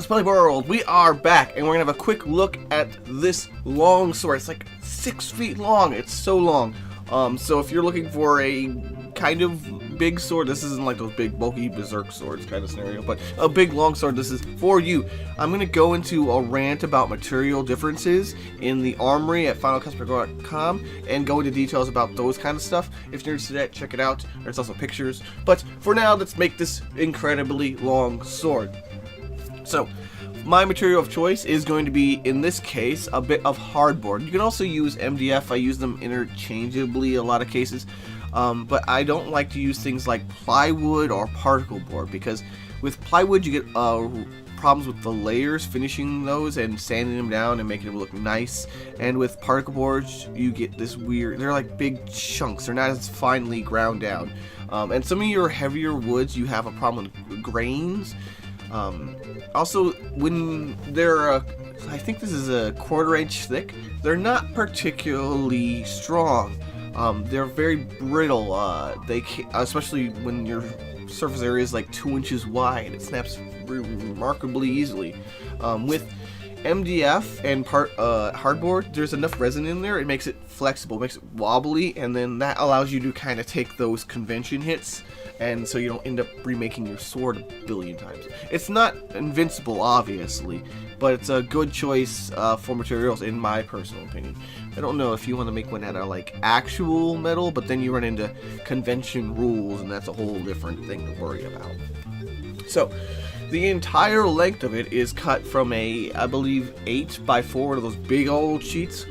Cosplay World, we are back, and we're gonna have a quick look at this long sword. It's like 6 feet long. It's so long. So if you're looking for a kind of big sword, this isn't like those big bulky berserk swords kind of scenario, but a big long sword, this is for you. I'm gonna go into a rant about material differences in the armory at finalcosplay.com and go into details about those kind of stuff. If you're interested in that, check it out. There's also pictures. But for now, let's make this incredibly long sword. So, my material of choice is going to be, in this case, a bit of hardboard. You can also use MDF. I use them interchangeably a lot of cases. But I don't like to use things like plywood or particle board, because with plywood you get problems with the layers, finishing those and sanding them down and making them look nice. And with particle boards you get this weird, they're like big chunks, they're not as finely ground down. And some of your heavier woods you have a problem with grains. Also, when they're I think this is a 1/4 inch thick, they're not particularly strong. They're very brittle. Especially when your surface area is like 2 inches wide, it snaps remarkably easily. With MDF and hardboard, there's enough resin in there, it makes it flexible, makes it wobbly, and then that allows you to kind of take those convention hits, and so you don't end up remaking your sword a billion times. It's not invincible, obviously, but it's a good choice for materials, in my personal opinion. I don't know if you want to make one out of like actual metal, but then you run into convention rules, and that's a whole different thing to worry about. So, the entire length of it is cut from a, I believe, 8x4, one of those big old sheets.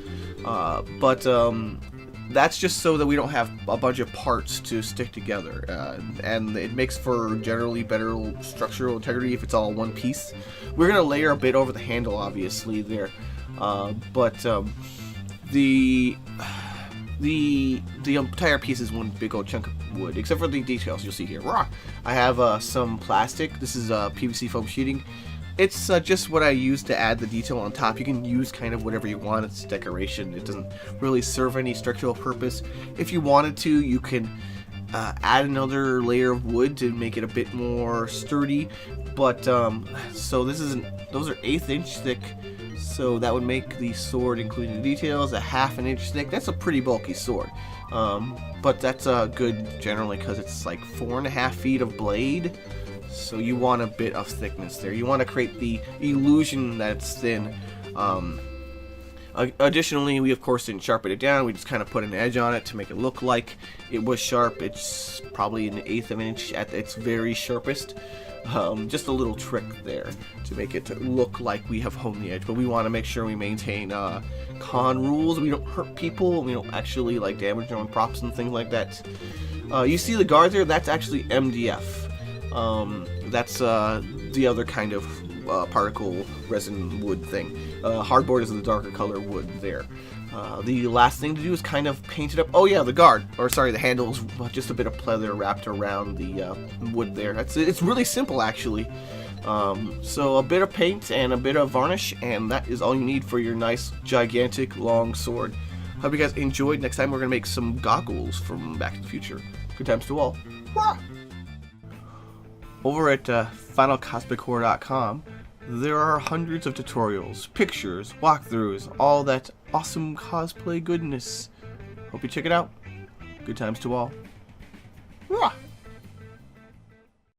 That's just so that we don't have a bunch of parts to stick together, and it makes for generally better structural integrity if it's all one piece. We're gonna layer a bit over the handle, obviously there, the entire piece is one big old chunk of wood, except for the details you'll see here. I have some plastic. This is PVC foam sheeting. It's just what I use to add the detail on top. You can use kind of whatever you want. It's decoration. It doesn't really serve any structural purpose. If you wanted to, you can add another layer of wood to make it a bit more sturdy. But so those are 1/8 inch thick. So that would make the sword, including the details, a 1/2 inch thick. That's a pretty bulky sword. But that's good generally because it's like 4.5 feet of blade. So you want a bit of thickness there. You want to create the illusion that it's thin. Additionally, we of course didn't sharpen it down. We just kind of put an edge on it to make it look like it was sharp. It's probably an 1/8 of an inch at its very sharpest. Just a little trick there to make it look like we have honed the edge, but we want to make sure we maintain con rules. We don't hurt people. We don't actually like damage our own props and things like that. You see the guard there? That's actually MDF. That's the other kind of particle resin wood thing. Hardboard is the darker color wood there. The last thing to do is kind of paint it up. Oh yeah, the guard, or sorry, the handle is just a bit of pleather wrapped around the wood there. It's really simple actually. So a bit of paint and a bit of varnish, and that is all you need for your nice, gigantic, long sword. Hope you guys enjoyed. Next time we're gonna make some goggles from Back to the Future. Good times to all. Wah! Over at finalcosplaycore.com, there are hundreds of tutorials, pictures, walkthroughs, all that awesome cosplay goodness. Hope you check it out. Good times to all. Rah!